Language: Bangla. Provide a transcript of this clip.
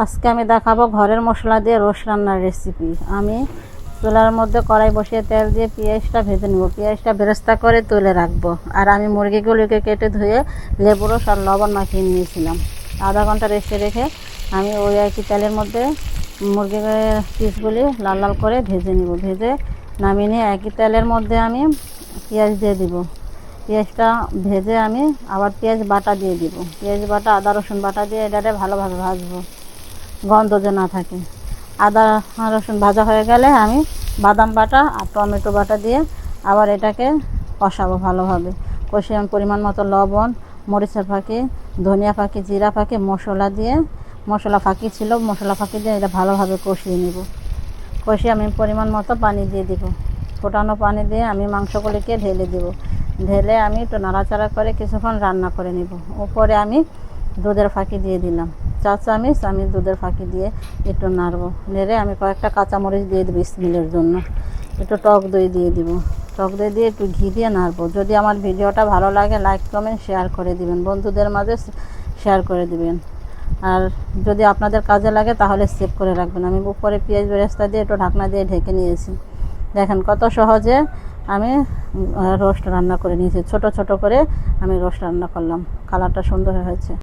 আজকে আমি দেখাবো ঘরের মশলা দিয়ে রোস্ট রান্নার রেসিপি। আমি চুলার মধ্যে কড়াই বসিয়ে তেল দিয়ে পেঁয়াজটা ভেজে নেব। পেঁয়াজটা বেরেস্তা করে তুলে রাখবো। আর আমি মুরগিগুলিকে কেটে ধুয়ে লেবু রস আর লবণ মাখিয়ে নিয়েছিলাম। আধা ঘন্টা রেস্টে রেখে আমি ওই একই তেলের মধ্যে মুরগির পিসগুলি লাল লাল করে ভেজে নেব। ভেজে নামিয়ে নিয়ে একই তেলের মধ্যে আমি পেঁয়াজ দিয়ে দিব। পেঁয়াজটা ভেজে আমি আবার পেঁয়াজ বাটা দিয়ে দিব। পেঁয়াজ বাটা আদা রসুন বাটা দিয়ে এটাতে ভালোভাবে ভাজবো, গন্ধ যে না থাকে। আদা রসুন ভাজা হয়ে গেলে আমি বাদাম বাটা আর টমেটো বাটা দিয়ে আবার এটাকে কষাবো ভালোভাবে। কষিয়ে আমি পরিমাণ মতো লবণ, মরিচের ফাঁকি, ধনিয়া ফাঁকি, জিরা ফাঁকি, মশলা দিয়ে মশলা ফাঁকি ছিল, মশলা ফাঁকি দিয়ে এটা ভালোভাবে কষিয়ে নেব। কষিয়ে আমি পরিমাণ মতো পানি দিয়ে দিব। ফোটানো পানি দিয়ে আমি মাংসগুলিকে ঢেলে দেব। ঢেলে আমি একটু নাড়াচাড়া করে কিছুক্ষণ রান্না করে নেব। উপরে আমি দুধের ফাঁকি দিয়ে দিলাম 4 চামচ। আমি দুধের ফাঁকি দিয়ে একটু নাড়বো। নেড়ে আমি কয়েকটা কাঁচামরিচ দিয়ে দেবো স্মেলের জন্য। একটু টক দই দিয়ে দিব। টক দই দিয়ে একটু ঘি দিয়ে নাড়বো। যদি আমার ভিডিওটা ভালো লাগে লাইক কমেন্ট শেয়ার করে দিবেন, বন্ধুদের মাঝে শেয়ার করে দিবেন। আর যদি আপনাদের কাজে লাগে তাহলে সেভ করে রাখবেন। আমি উপরে পেঁয়াজ বেরেস্তা দিয়ে একটু ঢাকনা দিয়ে ঢেকে নিয়েছি। দেখেন কত সহজে আমি রোস্ট রান্না করে নিয়েছি। ছোট ছোট করে আমি রোস্ট রান্না করলাম। কালারটা সুন্দর হয়েছে।